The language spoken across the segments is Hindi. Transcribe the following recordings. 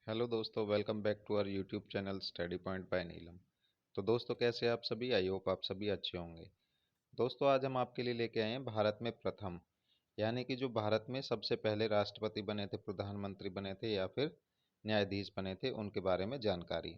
हेलो दोस्तों, welcome back to our YouTube channel study point by Neelam. तो दोस्तों, कैसे हैं आप सभी? आई होप आप सभी अच्छे होंगे। दोस्तों, आज हम आपके लिए लेके आए हैं भारत में प्रथम, यानी कि जो भारत में सबसे पहले राष्ट्रपति बने थे, प्रधानमंत्री बने थे या फिर न्यायाधीश बने थे, उनके बारे में जानकारी।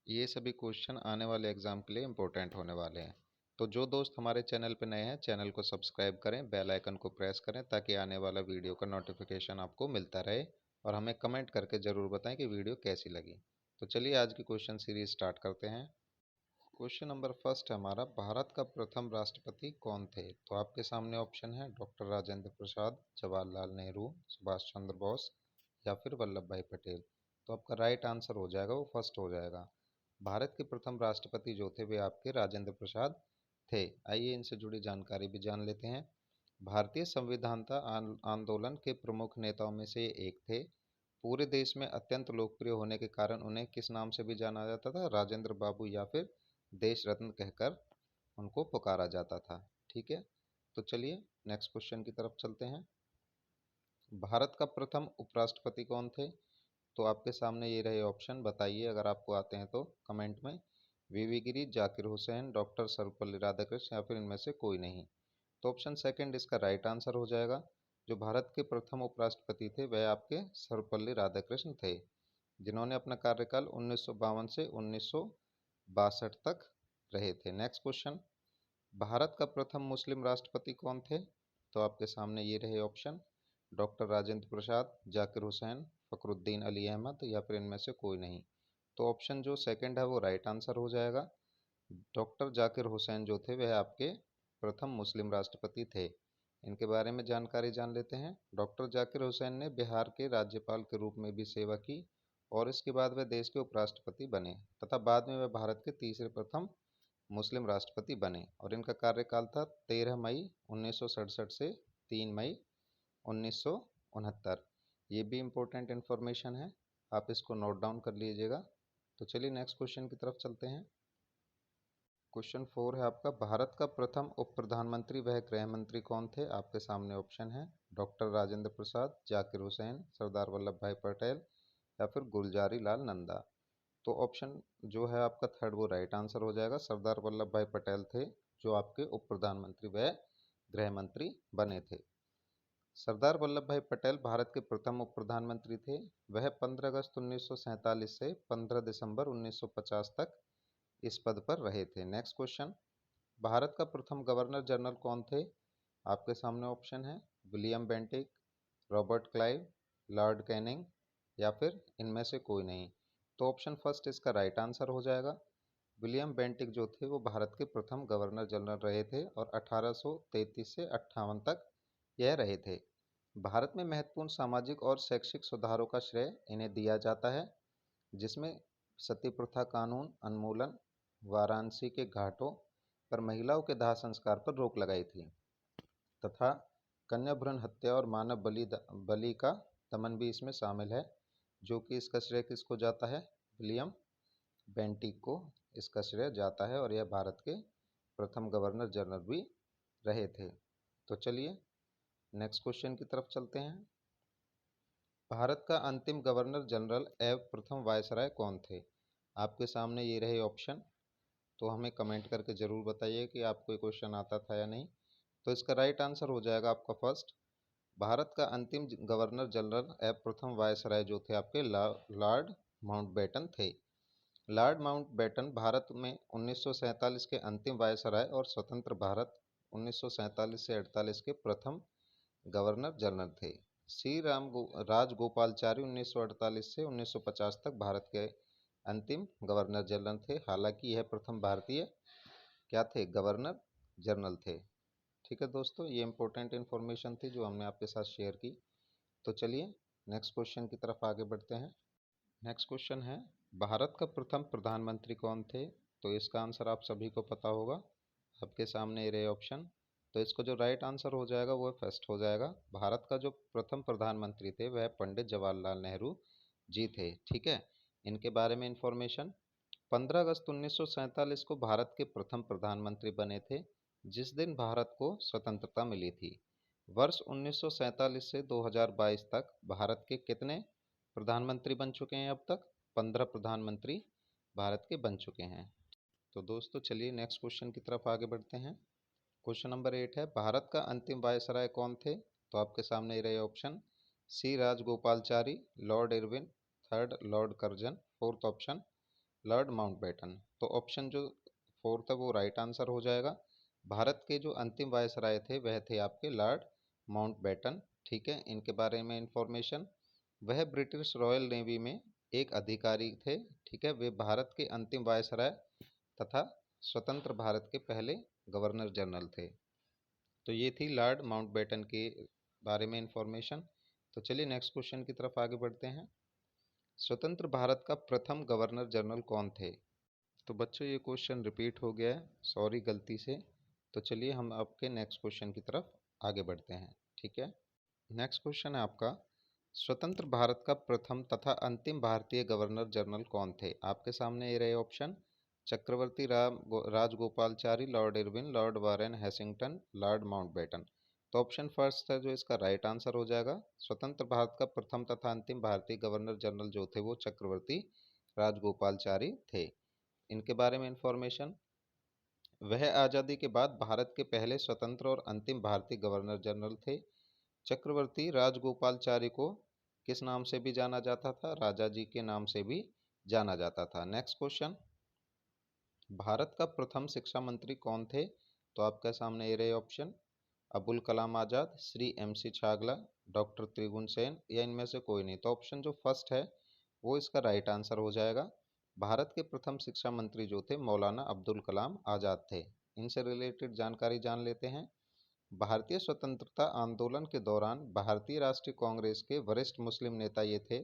ये सभी क्वेश्चन आने वाले एग्जाम के लिए इम्पोर्टेंट होने वाले हैं। तो जो दोस्त हमारे चैनल पर नए हैं, चैनल को सब्सक्राइब करें, बेल आइकन को प्रेस करें ताकि आने वाला वीडियो का नोटिफिकेशन आपको मिलता रहे। और हमें कमेंट करके ज़रूर बताएं कि वीडियो कैसी लगी। तो चलिए आज की क्वेश्चन सीरीज स्टार्ट करते हैं। क्वेश्चन नंबर फर्स्ट है हमारा, भारत का प्रथम राष्ट्रपति कौन थे? तो आपके सामने ऑप्शन है डॉक्टर राजेंद्र प्रसाद, जवाहरलाल नेहरू, सुभाष चंद्र बोस या फिर वल्लभ भाई पटेल। तो आपका राइट आंसर हो जाएगा, वो फर्स्ट हो जाएगा। भारत के प्रथम राष्ट्रपति जो थे वे आपके राजेंद्र प्रसाद थे। आइए इनसे जुड़ी जानकारी भी जान लेते हैं। भारतीय संविधानता आंदोलन के प्रमुख नेताओं में से ये एक थे। पूरे देश में अत्यंत लोकप्रिय होने के कारण उन्हें किस नाम से भी जाना जाता था? राजेंद्र बाबू या फिर देश रत्न कहकर उनको पुकारा जाता था। ठीक है, तो चलिए नेक्स्ट क्वेश्चन की तरफ चलते हैं। भारत का प्रथम उपराष्ट्रपति कौन थे? तो आपके सामने ये रहे ऑप्शन, बताइए अगर आपको आते हैं तो कमेंट में। वीवी गिरी, जाकिर हुसैन, डॉक्टर सर्वपल्ली राधाकृष्ण या फिर इनमें से कोई नहीं। तो ऑप्शन सेकंड इसका राइट आंसर हो जाएगा। जो भारत के प्रथम उपराष्ट्रपति थे वह आपके सर्वपल्ली राधाकृष्ण थे, जिन्होंने अपना कार्यकाल 1952 से 1962 तक रहे थे। नेक्स्ट क्वेश्चन, भारत का प्रथम मुस्लिम राष्ट्रपति कौन थे? तो आपके सामने ये रहे ऑप्शन, डॉक्टर राजेंद्र प्रसाद, जाकिर हुसैन, फखरुद्दीन अली अहमद या फिर इनमें से कोई नहीं। तो ऑप्शन जो सेकंड है वो राइट आंसर हो जाएगा। डॉक्टर जाकिर हुसैन जो थे वह आपके प्रथम मुस्लिम राष्ट्रपति थे। इनके बारे में जानकारी जान लेते हैं। डॉक्टर जाकिर हुसैन ने बिहार के राज्यपाल के रूप में भी सेवा की और इसके बाद वह देश के उपराष्ट्रपति बने तथा बाद में वह भारत के तीसरे प्रथम मुस्लिम राष्ट्रपति बने और इनका कार्यकाल था 13 मई 1967 से 3 मई 1969। ये भी इम्पोर्टेंट इन्फॉर्मेशन है, आप इसको नोट डाउन कर लीजिएगा। तो चलिए नेक्स्ट क्वेश्चन की तरफ चलते हैं। क्वेश्चन 4 है आपका, भारत का प्रथम उप प्रधानमंत्री वह गृह मंत्री कौन थे? आपके सामने ऑप्शन है डॉक्टर राजेंद्र प्रसाद, जाकिर हुसैन, सरदार वल्लभ भाई पटेल या फिर गुलजारी लाल नंदा। तो ऑप्शन जो है आपका थर्ड वो राइट आंसर हो जाएगा। सरदार वल्लभ भाई पटेल थे जो आपके उप प्रधानमंत्री व गृह मंत्री बने थे। सरदार वल्लभ भाई पटेल भारत के प्रथम उप प्रधानमंत्री थे। वह 15 अगस्त 1947 से 15 दिसंबर 1950 तक इस पद पर रहे थे। नेक्स्ट क्वेश्चन, भारत का प्रथम गवर्नर जनरल कौन थे? आपके सामने ऑप्शन है William Bentinck, Robert Clive, Lord Canning या फिर इनमें से कोई नहीं। तो ऑप्शन फर्स्ट इसका राइट आंसर हो जाएगा। विलियम बेंटिक जो थे वो भारत के प्रथम गवर्नर जनरल रहे थे और 1833 से 58 तक यह रहे थे। भारत में महत्वपूर्ण सामाजिक और शैक्षिक सुधारों का श्रेय इन्हें दिया जाता है, जिसमें सती प्रथा कानून उन्मूलन, वाराणसी के घाटों पर महिलाओं के दाह संस्कार पर रोक लगाई थी तथा कन्या भ्रूण हत्या और मानव बलि का दमन भी इसमें शामिल है, जो कि इसका श्रेय किसको जाता है? विलियम बेंटिक को इसका श्रेय जाता है और यह भारत के प्रथम गवर्नर जनरल भी रहे थे। तो चलिए नेक्स्ट क्वेश्चन की तरफ चलते हैं। भारत का अंतिम गवर्नर जनरल एवं प्रथम वायसराय कौन थे? आपके सामने ये रहे ऑप्शन, तो हमें कमेंट करके ज़रूर बताइए कि आपको ये क्वेश्चन आता था या नहीं। तो इसका राइट आंसर हो जाएगा आपका फर्स्ट। भारत का अंतिम गवर्नर जनरल एवं प्रथम वायसराय जो थे आपके लॉर्ड माउंटबेटन थे। लॉर्ड माउंटबेटन भारत में 1947 के अंतिम वायसराय और स्वतंत्र भारत 1947 से 48 के प्रथम गवर्नर जनरल थे। श्री राजगोपालचारी 1948 से 1950 तक भारत के अंतिम गवर्नर जनरल थे। हालांकि यह प्रथम भारतीय क्या थे? गवर्नर जनरल थे। ठीक है दोस्तों, ये इंपॉर्टेंट इन्फॉर्मेशन थी जो हमने आपके साथ शेयर की। तो चलिए नेक्स्ट क्वेश्चन की तरफ आगे बढ़ते हैं। नेक्स्ट क्वेश्चन है, भारत का प्रथम प्रधानमंत्री कौन थे? तो इसका आंसर आप सभी को पता होगा। आपके सामने ये रहे ऑप्शन, तो इसको जो राइट आंसर हो जाएगा वो फर्स्ट हो जाएगा। भारत का जो प्रथम प्रधानमंत्री थे वह पंडित जवाहरलाल नेहरू जी थे। ठीक है, इनके बारे में इंफॉर्मेशन, 15 अगस्त 1947 को भारत के प्रथम प्रधानमंत्री बने थे, जिस दिन भारत को स्वतंत्रता मिली थी। वर्ष 1947 से 2022 तक भारत के कितने प्रधानमंत्री बन चुके हैं अब तक? 15 प्रधानमंत्री भारत के बन चुके हैं। तो दोस्तों चलिए नेक्स्ट क्वेश्चन की तरफ आगे बढ़ते हैं। क्वेश्चन नंबर 8 है, भारत का अंतिम वायसराय कौन थे? तो आपके सामने ये रहे option, C Rajagopalachari, lord Irwin, third lord Curzon, fourth option lord Mountbatten. तो ऑप्शन जो फोर्थ है वो राइट आंसर हो जाएगा। भारत के जो अंतिम वायसराय थे वह थे आपके लॉर्ड माउंटबेटन। ठीक है, इनके बारे में इंफॉर्मेशन, वह ब्रिटिश रॉयल नेवी में एक अधिकारी थे। ठीक है, वे भारत के अंतिम वायसराय तथा स्वतंत्र भारत के पहले गवर्नर जनरल थे। तो ये थी लॉर्ड माउंटबेटन के बारे में इंफॉर्मेशन। तो चलिए नेक्स्ट क्वेश्चन की तरफ आगे बढ़ते हैं। स्वतंत्र भारत का प्रथम गवर्नर जनरल कौन थे? तो बच्चों ये क्वेश्चन रिपीट हो गया है, सॉरी गलती से। तो चलिए हम आपके नेक्स्ट क्वेश्चन की तरफ आगे बढ़ते हैं। ठीक है, नेक्स्ट क्वेश्चन है आपका, स्वतंत्र भारत का प्रथम तथा अंतिम भारतीय गवर्नर जनरल कौन थे? आपके सामने ये रहे option, Chakravarti Rajagopalachari, lord Irwin, lord Warren हेसिंगटन, लॉर्ड माउंटबेटन। तो ऑप्शन फर्स्ट है जो इसका राइट आंसर हो जाएगा। स्वतंत्र भारत का प्रथम तथा अंतिम भारतीय गवर्नर जनरल जो थे वो चक्रवर्ती राजगोपालचारी थे। इनके बारे में इंफॉर्मेशन, वह आज़ादी के बाद भारत के पहले स्वतंत्र और अंतिम भारतीय गवर्नर जनरल थे। चक्रवर्ती राजगोपालचारी को किस नाम से भी जाना जाता था? राजा जी के नाम से भी जाना जाता था। नेक्स्ट क्वेश्चन, भारत का प्रथम शिक्षा मंत्री कौन थे? तो आपके सामने ये रहे option, Abul Kalam Azad, Shri MC Chagla, doctor त्रिगुण सेन, या इनमें से कोई नहीं। तो ऑप्शन जो फर्स्ट है वो इसका राइट आंसर हो जाएगा। भारत के प्रथम शिक्षा मंत्री जो थे मौलाना अब्दुल कलाम आज़ाद थे। इनसे रिलेटेड जानकारी जान लेते हैं। भारतीय स्वतंत्रता आंदोलन के दौरान भारतीय राष्ट्रीय कांग्रेस के वरिष्ठ मुस्लिम नेता ये थे।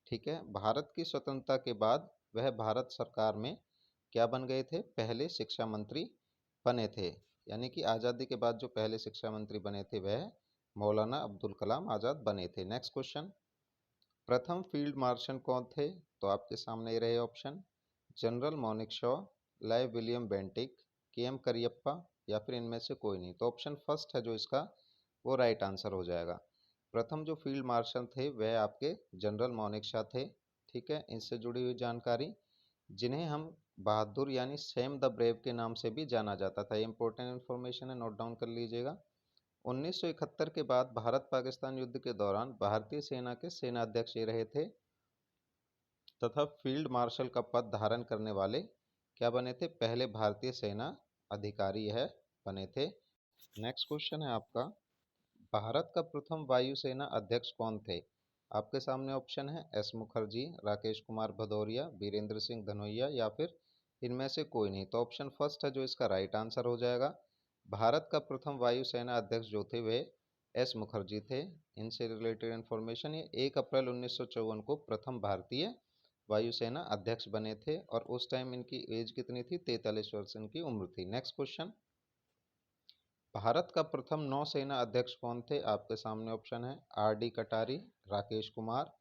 ठीक है, भारत की स्वतंत्रता के बाद वह भारत सरकार में क्या बन गए थे? पहले शिक्षा मंत्री बने थे। यानी कि आज़ादी के बाद जो पहले शिक्षा मंत्री बने थे वह मौलाना अब्दुल कलाम आज़ाद बने थे। नेक्स्ट क्वेश्चन, प्रथम फील्ड मार्शल कौन थे? तो आपके सामने ये रहे ऑप्शन, जनरल मोनिक शॉ, लाइव विलियम बेंटिक, KM करियप्पा, या फिर इनमें से कोई नहीं। तो ऑप्शन फर्स्ट है जो इसका वो राइट आंसर हो जाएगा। प्रथम जो फील्ड मार्शल थे वह आपके जनरल मोनिक शॉ थे। ठीक है, इनसे जुड़ी हुई जानकारी, जिन्हें हम बहादुर यानी सैम द ब्रेव के नाम से भी जाना जाता था। ये इंपॉर्टेंट इन्फॉर्मेशन है, नोट डाउन कर लीजिएगा। 1971 के बाद भारत पाकिस्तान युद्ध के दौरान भारतीय सेना के सेनाध्यक्ष ये रहे थे तथा फील्ड मार्शल का पद धारण करने वाले क्या बने थे? पहले भारतीय सेना अधिकारी यह बने थे। नेक्स्ट क्वेश्चन है आपका, भारत का प्रथम वायुसेना अध्यक्ष कौन थे? आपके सामने ऑप्शन है, S मुखर्जी, राकेश कुमार भदौरिया, बीरेंद्र सिंह धनोइया, या फिर इनमें से कोई नहीं। तो ऑप्शन फर्स्ट है जो इसका राइट आंसर हो जाएगा। भारत का प्रथम वायुसेना अध्यक्ष जो थे वे S मुखर्जी थे। इनसे रिलेटेड इन्फॉर्मेशन, ये 1 अप्रैल 1954 को प्रथम भारतीय वायुसेना अध्यक्ष बने थे और उस टाइम इनकी एज कितनी थी? 43 वर्ष इनकी उम्र थी। नेक्स्ट क्वेश्चन, भारत का प्रथम नौसेना अध्यक्ष कौन थे? आपके सामने ऑप्शन है, RD कटारी, राकेश कुमार,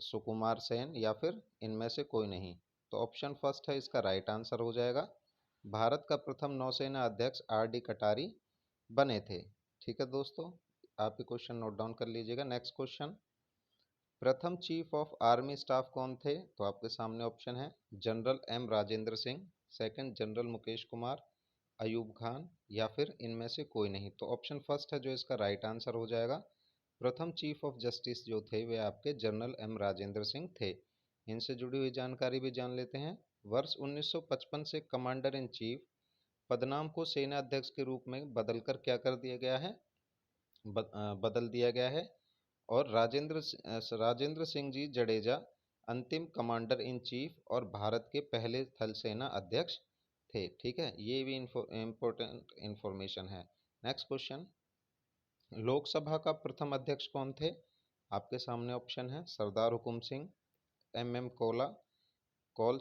सुकुमार सेन, या फिर इनमें से कोई नहीं। तो ऑप्शन फर्स्ट है इसका राइट आंसर हो जाएगा। भारत का प्रथम नौसेना अध्यक्ष RD कटारी बने थे। ठीक है दोस्तों, आप ये क्वेश्चन नोट डाउन कर लीजिएगा। नेक्स्ट क्वेश्चन, प्रथम चीफ ऑफ आर्मी स्टाफ कौन थे? तो आपके सामने ऑप्शन है, general M Rajendra Singh, second general Mukesh Kumar, Ayub Khan, या फिर इनमें से कोई नहीं। तो ऑप्शन फर्स्ट है जो इसका राइट आंसर हो जाएगा। प्रथम चीफ ऑफ जस्टिस जो थे वे आपके जनरल M राजेंद्र सिंह थे। इनसे जुड़ी हुई जानकारी भी जान लेते हैं। वर्ष 1955 से कमांडर इन चीफ पदनाम को सेना अध्यक्ष के रूप में बदलकर क्या कर दिया गया है? बदल दिया गया है। और राजेंद्र सिंह जी जडेजा अंतिम कमांडर इन चीफ और भारत के पहले थल सेना अध्यक्ष थे। ठीक है, ये भी इम्पोर्टेंट इंफॉर्मेशन है। नेक्स्ट क्वेश्चन, लोकसभा का प्रथम अध्यक्ष कौन थे? आपके सामने ऑप्शन है, सरदार हुकुम सिंह, MM कौल,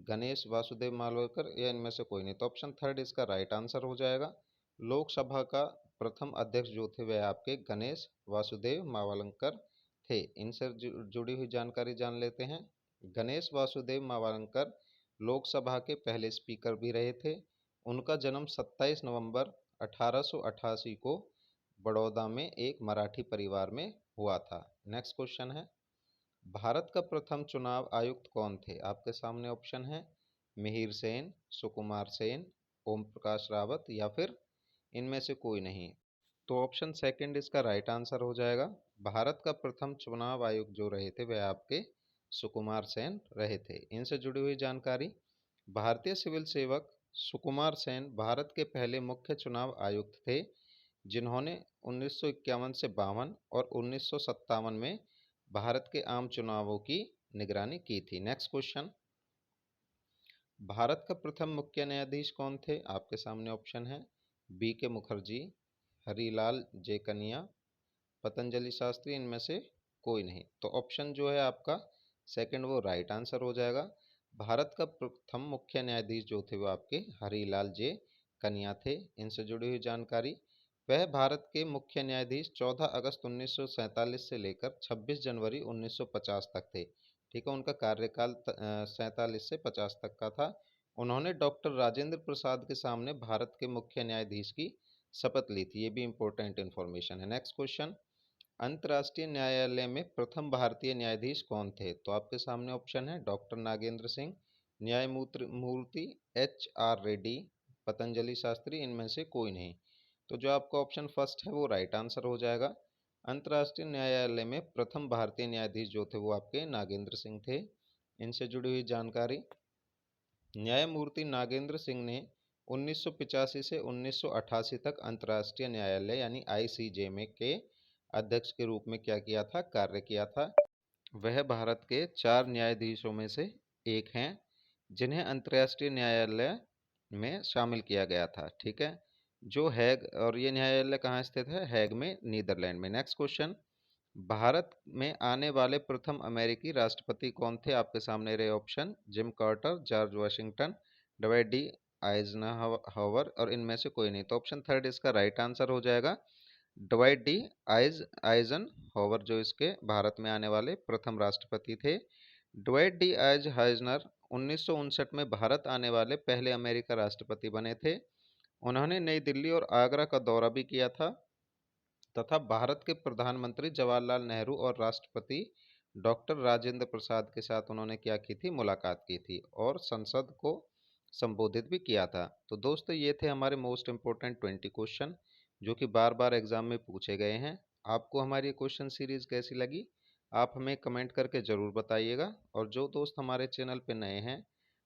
गणेश वासुदेव मालवकर, या इनमें से कोई नहीं। तो ऑप्शन थर्ड इसका राइट आंसर हो जाएगा। लोकसभा का प्रथम अध्यक्ष जो थे वह आपके गणेश वासुदेव मावलंकर थे। इनसे जुड़ी हुई जानकारी जान लेते हैं। गणेश वासुदेव मावलंकर लोकसभा के पहले स्पीकर भी रहे थे। उनका जन्म 27 नवंबर 1888 को बड़ौदा में एक मराठी परिवार में हुआ था। नेक्स्ट क्वेश्चन है, भारत का प्रथम चुनाव आयुक्त कौन थे? आपके सामने ऑप्शन है मिहिर सेन, सुकुमार सेन, ओम प्रकाश रावत या फिर इनमें से कोई नहीं। तो ऑप्शन सेकंड इसका राइट आंसर हो जाएगा। भारत का प्रथम चुनाव आयुक्त जो रहे थे वह आपके सुकुमार सेन रहे थे। इनसे जुड़ी हुई जानकारी, भारतीय सिविल सेवक सुकुमार सेन भारत के पहले मुख्य चुनाव आयुक्त थे जिन्होंने 1951 से 52 और 1957 में भारत के आम चुनावों की निगरानी की थी। नेक्स्ट क्वेश्चन, भारत का प्रथम मुख्य न्यायाधीश कौन थे? आपके सामने ऑप्शन है बी के मुखर्जी, हरिलाल जे कनिया, पतंजलि शास्त्री, इनमें से कोई नहीं। तो ऑप्शन जो है आपका सेकंड वो राइट आंसर हो जाएगा। भारत का प्रथम मुख्य न्यायाधीश जो थे वो आपके हरिलाल जे कनिया थे। इनसे जुड़ी हुई जानकारी, वह भारत के मुख्य न्यायाधीश 14 अगस्त 1947 से लेकर 26 जनवरी 1950 तक थे। ठीक है, उनका कार्यकाल 47 से 50 तक का था। उन्होंने डॉक्टर राजेंद्र प्रसाद के सामने भारत के मुख्य न्यायाधीश की शपथ ली थी। ये भी इंपॉर्टेंट इन्फॉर्मेशन है। नेक्स्ट क्वेश्चन, अंतर्राष्ट्रीय न्यायालय में प्रथम भारतीय न्यायाधीश कौन थे? तो आपके सामने ऑप्शन है डॉक्टर नागेंद्र सिंह, न्यायमूर्ति एच आर रेड्डी, पतंजलि शास्त्री, इनमें से कोई नहीं। तो जो आपका ऑप्शन फर्स्ट है वो राइट आंसर हो जाएगा। अंतर्राष्ट्रीय न्यायालय में प्रथम भारतीय न्यायाधीश जो थे वो आपके नागेंद्र सिंह थे। इनसे जुड़ी हुई जानकारी, न्यायमूर्ति नागेंद्र सिंह ने 1985 से 1988 तक अंतर्राष्ट्रीय न्यायालय यानी आईसीजे में के अध्यक्ष के रूप में क्या किया था? कार्य किया था। वह भारत के 4 न्यायाधीशों में से एक हैं जिन्हें अंतर्राष्ट्रीय न्यायालय में शामिल किया गया था। ठीक है, जो हैग, और ये न्यायालय कहाँ स्थित है? हैग में, नीदरलैंड में। नेक्स्ट क्वेश्चन, भारत में आने वाले प्रथम अमेरिकी राष्ट्रपति कौन थे? आपके सामने रहे option Jim Carter, George Washington, Dwight D Eisenhower, और इनमें से कोई नहीं। तो ऑप्शन थर्ड इसका राइट आंसर हो जाएगा। डवाइड डी आइजनहावर जो इसके भारत में आने वाले प्रथम राष्ट्रपति थे। डवाइड डी आइजनहावर 1959 में भारत आने वाले पहले अमेरिका राष्ट्रपति बने थे। उन्होंने नई दिल्ली और आगरा का दौरा भी किया था तथा भारत के प्रधानमंत्री जवाहरलाल नेहरू और राष्ट्रपति डॉक्टर राजेंद्र प्रसाद के साथ उन्होंने क्या की थी? मुलाकात की थी और संसद को संबोधित भी किया था। तो दोस्तों ये थे हमारे मोस्ट इम्पोर्टेंट 20 क्वेश्चन जो कि बार बार एग्जाम में पूछे गए हैं। आपको हमारी क्वेश्चन सीरीज कैसी लगी आप हमें कमेंट करके ज़रूर बताइएगा। और जो दोस्त हमारे चैनल पे नए हैं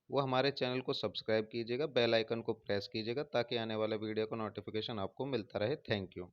वो हमारे चैनल को सब्सक्राइब कीजिएगा, बेल आइकन को प्रेस कीजिएगा ताकि आने वाले वीडियो का नोटिफिकेशन आपको मिलता रहे। Thank you.